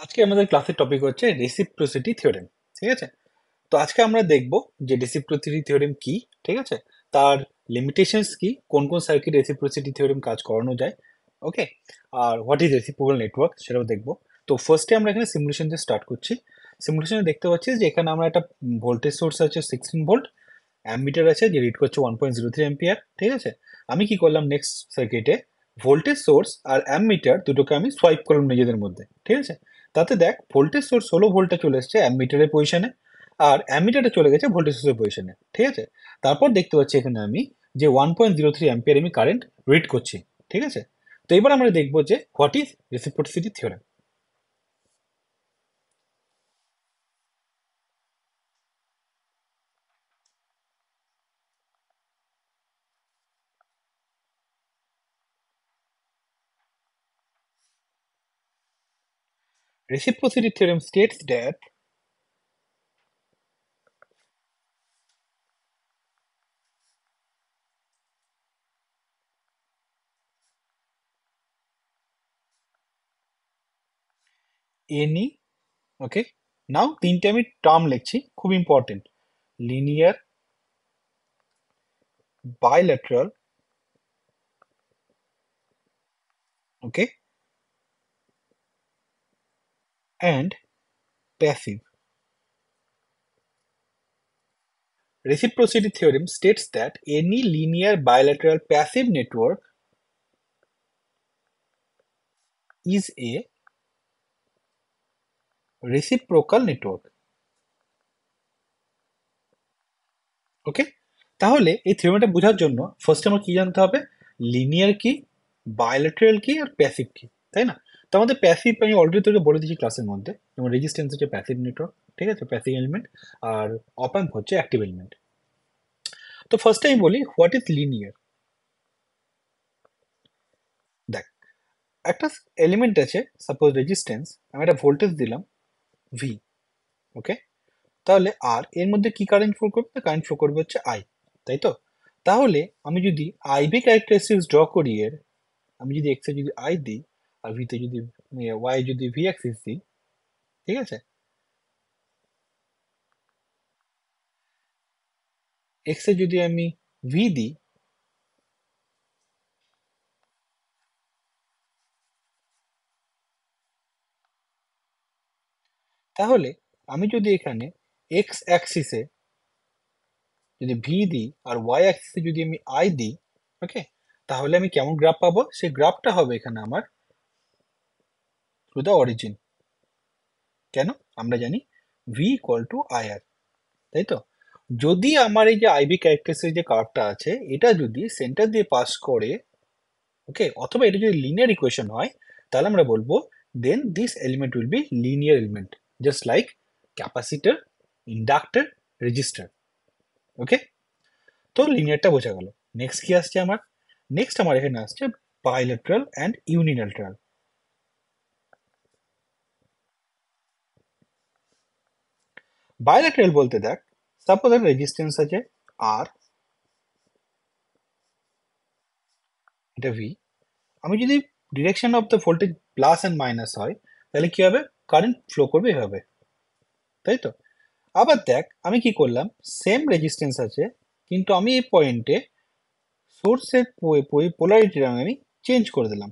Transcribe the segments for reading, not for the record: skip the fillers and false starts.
আজকে আমাদের ক্লাসের টপিক হচ্ছে রেসিপ্রোসিটি থিওরেম। ঠিক আছে, তো আজকে আমরা দেখব যে রেসিপ্রোসিটি থিওরেম কি, ঠিক আছে, তার লিমিটেশনস কি, কোন কোন সার্কিট রেসিপ্রোসিটি থিওরেম কাজ করানো যায়, ওকে, আর হোয়াট ইজ রেসিপ্রোকাল নেটওয়ার্ক সেটাও দেখব। তো ফার্স্টে আমরা এখানে সিমুলেশন দিয়ে স্টার্ট করছি। সিমুলেশনে দেখতে পাচ্ছি যে এখানে আমরা একটা ভোল্টেজ সোর্স আছে 16 ভোল্ট, অ্যামমিটার আছে যে রিড করছে 1.03 অ্যাম্পিয়ার। ঠিক আছে, আমি কি করলাম, নেক্সট সার্কিটে ভোল্টেজ সোর্স আর অ্যামমিটার দুটোকে আমি সোয়াইপ করলাম নিজেদের মধ্যে। ঠিক আছে, তাতে দেখ ভোল্টেজ সোর্স 16 ভোল্টে চলে এসছে অ্যামমিটারের পজিশনে, আর অ্যামমিটারে চলে গেছে ভোল্টেজ সোর্সের পজিশনে। ঠিক আছে, তারপর দেখতে পাচ্ছি এখানে আমি যে 1.03 অ্যাম্পিয়ার আমি কারেন্ট রিড করছি। ঠিক আছে, তো এবার আমরা দেখবো যে what is reciprocity theorem. Reciprocity theorem states that any, ওকে, নাও তিনটে আমি টার্ম লিখছি, খুব important: linear, bilateral, okay, and passive. Reciprocity theorem states that any linear bilateral passive network is a reciprocal network. ওকে, তাহলে এই থিওরিটা বোঝার জন্য ফার্স্ট আমার কি জানতে হবে, লিনিয়ার কি, বায়োলেটারাল কি, আর প্যাসিভ কি, তাই না? তো আমাদের প্যাসিভ আমি অলরেডি তোকে বলে দিয়েছি ক্লাসের মধ্যে, যেমন রেজিস্ট্যান্স হচ্ছে প্যাসিভ নেটওয়ার্ক, ঠিক আছে, প্যাসিভ এলিমেন্ট, আর অপ অ্যাম্প হচ্ছে অ্যাক্টিভ এলিমেন্ট। তো ফার্স্ট আমি বলি হোয়াট ইজ লিনিয়ার। দেখ, একটা এলিমেন্ট আছে, সাপোজ রেজিস্ট্যান্স, আমি একটা ভোল্টেজ দিলাম ভি, ওকে, তাহলে আর এর মধ্যে কি কারেন্ট ফ্লো করবে, কারেন্ট ফ্লো করবে হচ্ছে আই, তাই তো? তাহলে আমি যদি আইভি ক্যারেক্টারিস্টিক্স ড্র করি এর, আমি যদি এক্স এ যদি আই দিই আর ভিতে যদি ওয়াই যদি ভি অ্যাক্সিস দিই, ঠিক আছে, এক্স এ যদি আমি ভি দিই, তাহলে আমি যদি এখানে এক্স অ্যাক্সিসে যদি ভি দিই আর ওয়াই অ্যাক্সিসে যদি আমি আই দিই, ওকে, তাহলে আমি কেমন গ্রাফ পাবো? সেই গ্রাফটা হবে এখানে আমার থ্রু দ্য অরিজিন। কেন? আমরা জানি ভি ইকুয়াল টু আই আর, তাই তো? যদি আমার এই যে আইভি ক্যারেক্টারিস্টিক যে কার্ভটা আছে, এটা যদি সেন্টার দিয়ে পাস করে, ওকে, অথবা এটা যদি লিনিয়ার ইকুয়েশন হয়, তাহলে আমরা বলবো then this element will be linear element, just like capacitor, inductor, resistor. Okay, তো লিনিয়ারটা বোঝা গেল। নেক্সট কি আসছে আমার? নেক্সট আমার এখানে আসছে বাইলেটারাল অ্যান্ড ইউনিল্যাটারাল। বাইলেটারাল বলতে দেখ, সাপোজ একটা রেজিস্ট্যান্স আছে আর, এটা ভি, আমি যদি direction of the voltage plus and minus হয়, তাহলে কি হবে? কারেন্ট ফ্লো করবে এভাবে, তাই তো? আবার দেখ আমি কি করলাম, সেম রেজিস্ট্যান্স আছে, কিন্তু আমি এই পয়েন্টে সোর্সের পোলারিটিটা আমি চেঞ্জ করে দিলাম,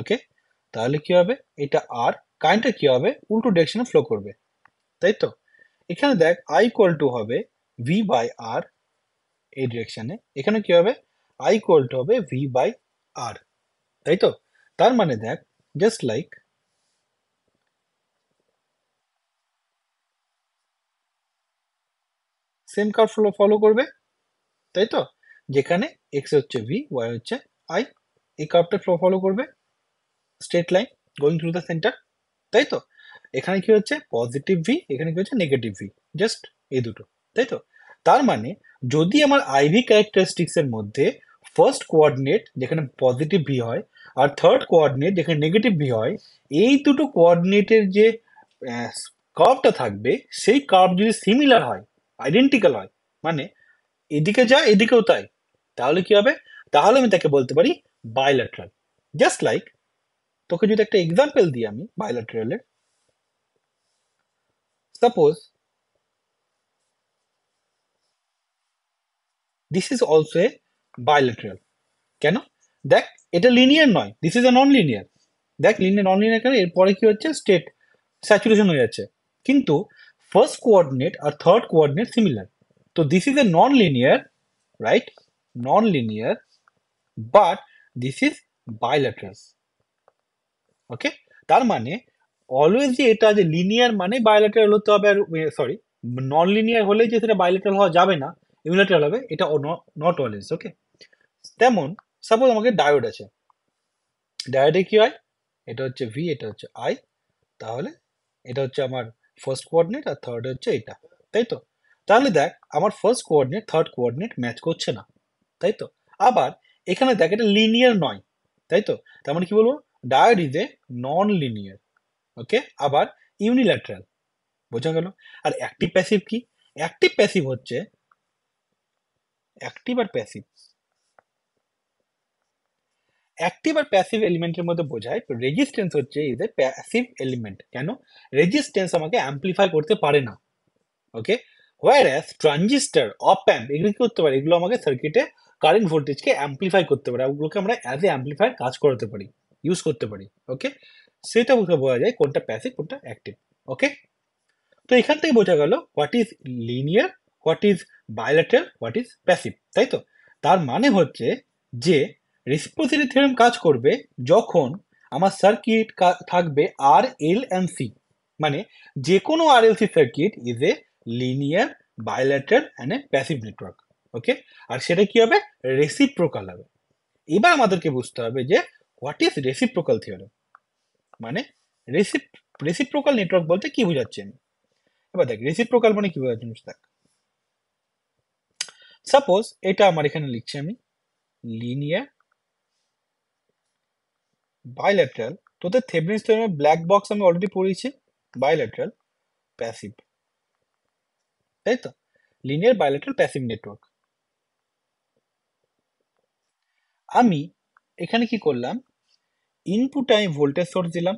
ওকে, তাহলে কি হবে? এটা আর কারেন্টটা কি হবে? উল্টো ডিরেকশনে ফ্লো করবে, তাই তো? এখানে দেখ আই ইকুয়াল টু হবে ভি বাই আর, এই ডিরেকশনে এখানে কি হবে? আই ইকুয়াল টু হবে ভি বাই আর, তাই তো? তার মানে দেখ, just like same curve follow করবে, তাই তো? যেখানে এক্স হচ্ছে ভি, ওয়াই হচ্ছে আই, এই কার্ভটা ফলো করবে, straight line going through the centre, তাই তো? এখানে কি হচ্ছে? পজিটিভ ভি, এখানে কি হচ্ছে? নেগেটিভ ভি, জাস্ট এই দুটো, তাই তো? তার মানে যদি আমার আইভি ক্যারেক্টারিস্টিক্স এর মধ্যে ফার্স্ট কোঅর্ডিনেট যেখানে পজিটিভ ভি হয় আর থার্ড কোঅর্ডিনেট যেখানে নেগেটিভ ভি হয়, এই দুটো কোঅর্ডিনেটের যে কার্ভটা থাকবে, সেই কার্ভ যদি সিমিলার হয়, আইডেন্টিক্যাল হয়, মানে এদিকে যা এদিকেও তাই, তাহলে কি হবে? তাহলে আমি তাকে বলতে পারি বাইল্যাটারাল। জাস্ট লাইক, তোকে যদি একটা এক্সাম্পল দিই আমি বাইল্যাটারালের, suppose this is also a bilateral. কেন? দেখ, এটা লিনিয়ার নয়, this is a non linear. দেখ, লিনিয়ার নন লিনিয়ার কেন? এরপরে কি হচ্ছে, স্টেট স্যাচুরেশন হয়ে যাচ্ছে, কিন্তু ফার্স্ট কোঅর্ডিনেট আর থার্ড কোঅর্ডিনেট সিমিলার। তো this is a non linear, right? Non linear, but this is bilateral. Okay, তার মানে অলওয়েজ যে এটা যে লিনিয়ার মানে বাইল্যাটারাল হতে হবে, আর সরি, নন লিনিয়ার হলে যে সেটা বাইল্যাটারাল হওয়া যাবে না, ইউনিল্যাটারাল হবে, এটা নট অলওয়েজ। ওকে, তেমন সাপোজ আমাকে ডায়োড আছে, ডায়োডে কি হয়, এটা হচ্ছে ভি, এটা হচ্ছে আই, তাহলে এটা হচ্ছে আমার ফার্স্ট কোঅর্ডিনেট আর থার্ড হচ্ছে এটা, তাই তো? তাহলে দেখ, আমার first coordinate third coordinate match করছে না, তাই তো? আবার এখানে দেখ, এটা লিনিয়ার নয়, তাই তো? তার মানে কি বলবো, diode is a non linear. Okay, আবার ইউনিল্যাটারাল। বোঝা গেল? আর অ্যাক্টিভ প্যাসিভ কি? অ্যাক্টিভ প্যাসিভ হচ্ছে, অ্যাক্টিভ আর প্যাসিভ, অ্যাক্টিভ আর প্যাসিভ এলিমেন্টের মধ্যে বোঝায় রেজিস্ট্যান্স হচ্ছে ইজ এ প্যাসিভ এলিমেন্ট। কেন? রেজিস্ট্যান্স আমাকে অ্যাম্পলিফাই করতে পারে না। ওকে, হোয়ারএস ট্রানজিস্টর, অপ অ্যাম্প, এগুলো কি করতে পারে, এগুলো আমাকে সার্কিটে কারেন্ট ভোল্টেজকে অ্যাম্পলিফাই করতে পারে, ওগুলোকে আমরা অ্যাজ এ অ্যাম্পলিফায়ার কাজ করাতে পারি, ইউজ করতে পারি। ওকে, সেটা বুঝে বোঝা যায় কোনটা প্যাসিভ কোনটা অ্যাক্টিভ। ওকে, তো এখান থেকে বোঝা গেল what is linear, what is bilateral, what is passive, তাই তো? তার মানে হচ্ছে যে রেসিপ্রোসিটি থিওরেম কাজ করবে যখন আমার সার্কিট থাকবে আর এল অ্যান্ড সি, মানে যে কোনো R L C circuit is a linear, bilateral and a passive network. Okay, আর সেটা কি হবে, রেসিপ্রোকাল হবে। এবার আমাদেরকে বুঝতে হবে যে হোয়াট ইজ রেসিপ্রোকাল থিওরেম, মানে রেসিপ্রোকাল নেটওয়ার্ক বলতে কি বোঝাচ্ছি আমি। এবার দেখ, রেসিপ্রোকাল মানে কি বোঝাচ্ছি, দেখ, সাপোজ এটা আমার এখানে লিখছি আমি লিনিয়ার, বাইল্যাটারাল, তোদের থেভেনিনস থিওরেমে ব্ল্যাক বক্স আমি অলরেডি পড়েছি, বাইল্যাটারাল, প্যাসিভ, তাই তো? Linear, bilateral, passive network. আমি এখানে কি করলাম, ইনপুটে আমি ভোল্টেজ সোর্স দিলাম,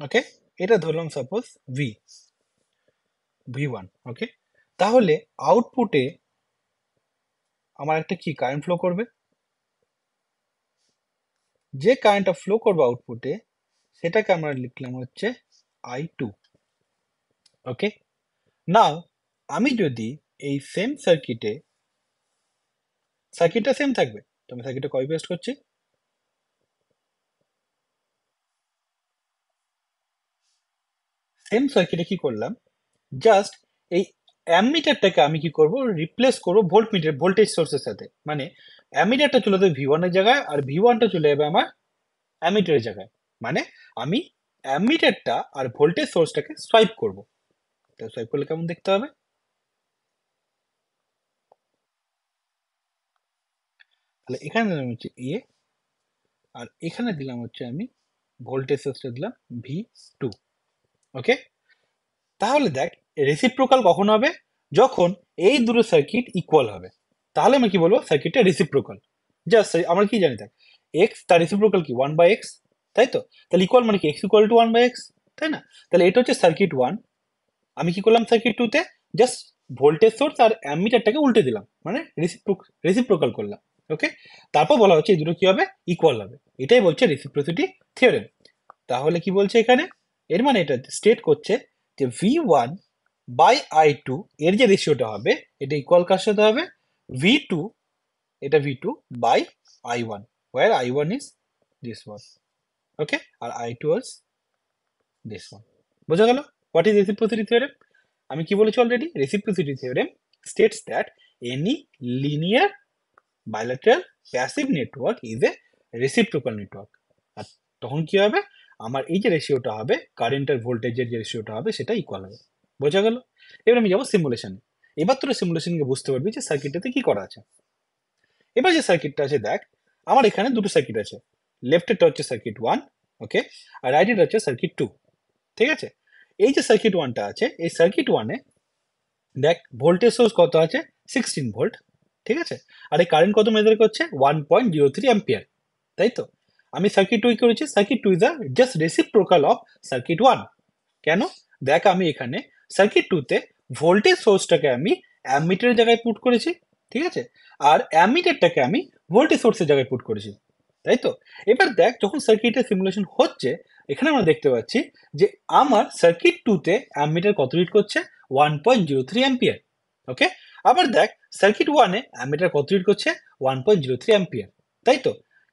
ওকে, এটা ধরলাম সাপোজ ভি ওয়ান। ওকে, তাহলে আউটপুটে আমার একটা কি কারেন্ট ফ্লো করবে, যে কারেন্টটা ফ্লো করবে আউটপুটে সেটাকে আমরা লিখলাম হচ্ছে I2। ওকে, নাও আমি যদি এই সেম সার্কিটটা সেম থাকবে, তো আমি সার্কিটটা কপি পেস্ট করছি, সেম সার্কিটে কি করলাম, জাস্ট এই অ্যামিটারটাকে আমি কি করব, রিপ্লেস করবো ভোল্টমিটার, ভোল্টেজ সোর্সের সাথে, মানে অ্যামিটারটা চলে যাবে ভি ওয়ানের জায়গায় আর ভি ওয়ানটা চলে যাবে আমার অ্যামিটারের জায়গায়, মানে আমি অ্যামিটারটা আর ভোল্টেজ সোর্সটাকে সোয়াইপ করব। তো সোয়াইপ করলে কেমন দেখতে হবে, তাহলে এখানে দিলাম হচ্ছে এ, আর এখানে দিলাম হচ্ছে আমি ভোল্টেজ সোর্সটা দিলাম ভি2। ওকে, তাহলে দেখ, রেসিপ্রোকাল কখন হবে, যখন এই দুটো সার্কিট ইকুয়াল হবে, তাহলে আমি কি বলবো, সার্কিটটা রেসিপ্রোকাল। জাস্ট আমরা কি জানি, দেখ, এক্স তার রেসিপ্রোকাল কি 1/x, তাই তো? তাহলে ইকুয়াল মানে কি এক্স ইকুয়াল টু 1/x, তাই না? তাহলে এটা হচ্ছে সার্কিট ওয়ান। আমি কি করলাম সার্কিট টুতে, জাস্ট ভোল্টেজ সোর্স আর অ্যামিটারটাকে উল্টে দিলাম, মানে রেসিপ্রোকাল করলাম। ওকে, তারপর বলা হচ্ছে এই দুটো কি হবে, ইকুয়াল হবে, এটাই বলছে রেসিপ্রোসিটি থিওরেম। তাহলে কি বলছে এখানে, এর মানে এটা স্টেট করছে যে V1/I2 এর যে রেশিওটা হবে, এটা ইকুয়াল কার সাথে হবে, ভি টু, এটা V2/I1, where I1 is this one, okay, R I2 is this one। বোঝা গেল হোয়াট ইজ রেসিপ্রোসিটি থিওরেম? আমি কি বলেছি already, reciprocity theorem states that any linear, bilateral, passive network is a reciprocal network। আর তখন কি হবে, আমার এই যে রেশিওটা হবে, কারেন্ট আর ভোল্টেজের যে রেশিওটা হবে, সেটা ইকুয়াল হবে। বোঝা গেল? এবার আমি যাবো সিমুলেশনে। এবার তোরা সিমুলেশনকে বুঝতে পারবি যে সার্কিটটাতে কি করা আছে। এবার যে সার্কিটটা আছে, দেখ, আমার এখানে দুটো সার্কিট আছে, লেফটেরটা হচ্ছে সার্কিট ওয়ান, ওকে, আর রাইটেরটা হচ্ছে সার্কিট টু, ঠিক আছে? এই যে সার্কিট ওয়ানটা আছে, এই সার্কিট ওয়ানে দেখ ভোল্টেজ সোর্স কত আছে, 16 ভোল্ট, ঠিক আছে? আর এই কারেন্ট কত মেজার করছে? 1.03 অ্যাম্পিয়ার, তাই তো? আমি সার্কিট 2 করেছি, circuit 2 is a just reciprocal of circuit 1। কেন? দেখ আমি এখানে সার্কিট 2 তে ভোল্টেজ সোর্সটাকে আমি অ্যামিটারের জায়গায় পুট করেছি, ঠিক আছে? আর অ্যামিটারটাকে আমি ভোল্টেজ সোর্সের জায়গায় পুট করেছি, তাই তো? এবার দেখ যখন সার্কিটের সিমুলেশন হচ্ছে, এখানে আমরা দেখতে পাচ্ছি যে আমার সার্কিট 2 তে অ্যামিটার কত রিড করছে? 1.03 অ্যাম্পিয়ার। ওকে, আবার দেখ সার্কিট 1 এ অ্যামিটার কত রিড করছে? 1.03 অ্যাম্পিয়ার, তাই তো?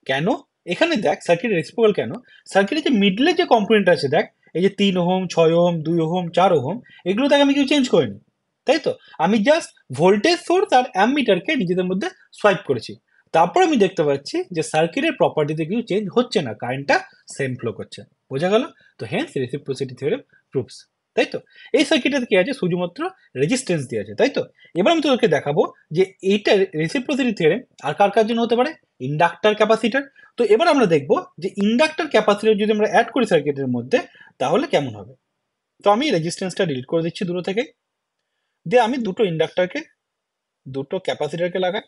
কেন? এখানে দেখ সার্কিট রেসিপ্রোকাল কেন? সার্কিটের যে মিডলে যে কম্পোনেন্ট আছে দেখ, এই যে 3 ওহম, 6 ওহম, 2 ওহম, 4 ওহম, এগুলো দেখ আমি কিছু চেঞ্জ করিনি, তাই তো? আমি জাস্ট ভোল্টেজ সোর্স আর অ্যামিটারকে নিজেদের মধ্যে সোয়াইপ করেছি। তারপর আমি দেখতে পাচ্ছি যে সার্কিটের প্রপার্টিতে কিছু চেঞ্জ হচ্ছে না, কারেন্টটা সেম ফ্লো করছে। বোঝা গেল? তো হেন্স রেসিপ্রোসিটি থিওরেম প্রুভস, তাই তো? এই সার্কিটে কি আছে? শুধুমাত্র রেজিস্ট্যান্স দিয়ে আছে, তাই তো? এবার আমি তোদেরকে দেখাবো যে এইটা রেসিপ্রোসিটি থিওরেম আর কার কার জন্য হতে পারে? Inductor, capacitor. তো এবার আমরা দেখবো যে ইন্ডাক্টর, ক্যাপাসিটর যদি আমরা অ্যাড করি সার্কিটের মধ্যে তাহলে কেমন হবে। তো আমি রেজিস্ট্যান্সটা ডিলিট করে দিচ্ছি দূর থেকে, দিয়ে আমি দুটো ইন্ডাক্টরকে, দুটো ক্যাপাসিটরকে লাগাই।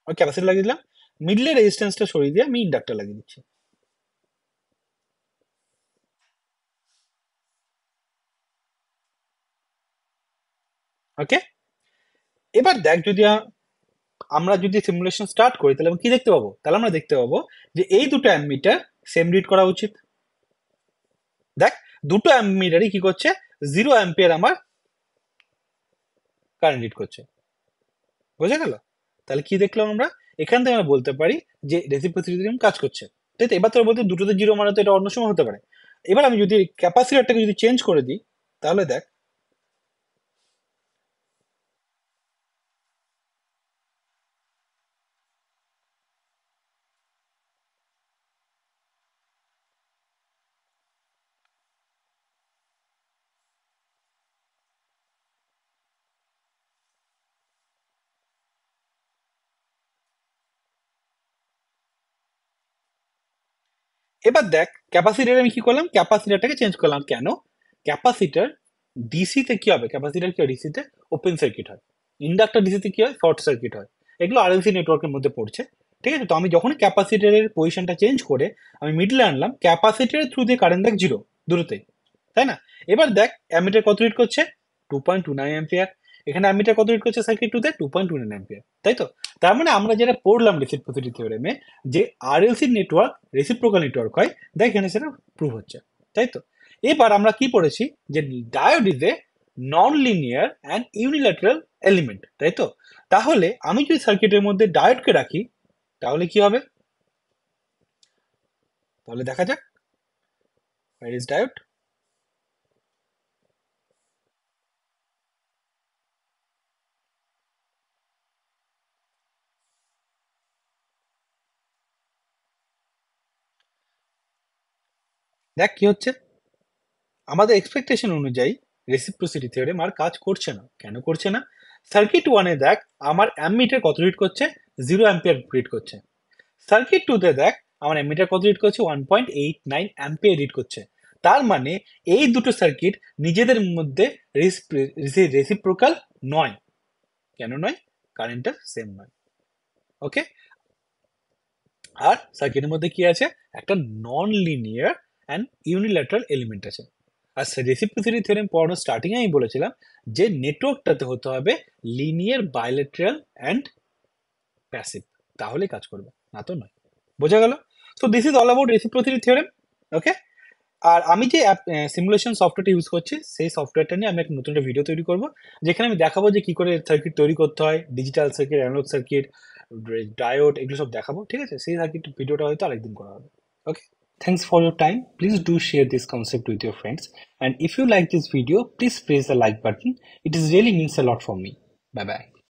আর ক্যাপাসিটর লাগিয়ে দিলাম, মিডলে রেজিস্ট্যান্সটা সরিয়ে দিয়ে আমি ইন্ডাক্টর লাগিয়ে দিচ্ছি। ওকে, এবার দেখ যদি আমরা যদি সিমুলেশন স্টার্ট করি তাহলে আমরা কি দেখতে পাবো? তাহলে আমরা দেখতে পাবো যে এই দুটো অ্যামমিটার সেম রিড করা উচিত। দেখ দুটো অ্যামমিটারই কি করছে? 0 অ্যাম্পিয়ার আমার কারেন্ট রিড করছে। বোঝা গেল? তাহলে কি দেখলাম আমরা? এখান থেকে আমরা বলতে পারি যে রেসিপ্রোসিটি থিওরেম কাজ করছে, তাই তো? এবার তোরা বলতে দুটোতে জিরো মানে তো এটা অন্য সময় হতে পারে। এবার আমি যদি ক্যাপাসিটরটাকে যদি চেঞ্জ করে দিই তাহলে দেখ, এবার দেখ ক্যাপাসিটর আমি কি করলাম? ক্যাপাসিটরটাকে চেঞ্জ করলাম। কেন? ক্যাপাসিটর ডিসিতে কি হবে? ক্যাপাসিটর কি হয়? ডিসিতে ওপেন সার্কিট হয়। ইন্ডাক্টর ডিসিতে কি হয়? শর্ট সার্কিট হয়। এগুলো আরএলসি নেটওয়ার্কের মধ্যে পড়ছে, ঠিক আছে? তো আমি যখনই ক্যাপাসিটরের পজিশনটা চেঞ্জ করে আমি মিডলে আনলাম, ক্যাপাসিটরের থ্রু দিয়ে কারেন্ট দেখ জিরো, দূরতে, তাই না? এবার দেখ অ্যামিটার কত রিড করছে? 2.29 অ্যাম্পিয়ার। এখানে অ্যামিটার কত রিড করছে সার্কিট 2 তে? 2.29 অ্যাম্পিয়ার, তাই তো? তার মানে আমরা যেটা পড়লাম রেসিপ্রোসিটি থিওরেমে, যে আরএলসি নেটওয়ার্ক রেসিপ্রোকাল নেটওয়ার্ক হয়, দেখ এখানে সেটা প্রুভ হচ্ছে, তাই তো? এবার আমরা কি পড়েছি? যে diode is a non linear and unilateral element, তাই তো? তাহলে আমি যদি সার্কিটের মধ্যে ডায়োডকে রাখি তাহলে কি হবে? তাহলে দেখা যাক, হোয়ার ইজ ডায়োড? দেখ কি হচ্ছে? আমাদের এক্সপেকটেশন অনুযায়ী রেসিপ্রোসিটি থিওরেম আর কাজ করছে না। কেন করছে না? সার্কিট 1 এ দেখ আমার অ্যামমিটার কত রিড করছে? 0 অ্যাম্পিয়ার রিড করছে। সার্কিট 2 তে দেখ আমার অ্যামমিটার কত রিড করছে? 1.89 অ্যাম্পিয়ার রিড করছে। তার মানে এই দুটো সার্কিট নিজেদের মধ্যে রেসিপ্রোকাল নয়। কেন নয়? কারেন্টটা সেম নয়। ওকে, আর সার্কিটের মধ্যে কি আছে? একটা non linear and unilateral element আছে। আর রেসিপ্রোসিটি থিওরেম পড়ানোর স্টার্টিং আমি বলেছিলাম যে নেটওয়ার্কটাতে হতে হবে লিনিয়ার, বাইলেটারাল অ্যান্ড প্যাসিভ, তাহলে কাজ করবে, না তো নয়। বোঝা গেল? So this is all about reciprocity theorem. Okay, আর আমি যে সিমুলেশন সফটওয়্যারটা ইউজ করছি সেই সফটওয়্যারটা নিয়ে আমি একটা নতুন একটা ভিডিও তৈরি করবো, যেখানে আমি দেখাবো যে কি করে সার্কিট তৈরি করতে হয়, digital circuit, analogue circuit, diode, এগুলো সব দেখাবো, ঠিক আছে? সেই সার্কিট ভিডিওটা হয়তো আরেকদিন করা হবে। ওকে, thanks for your time. Please do share this concept with your friends, and if you like this video please press the like button. It is really means a lot for me. Bye bye.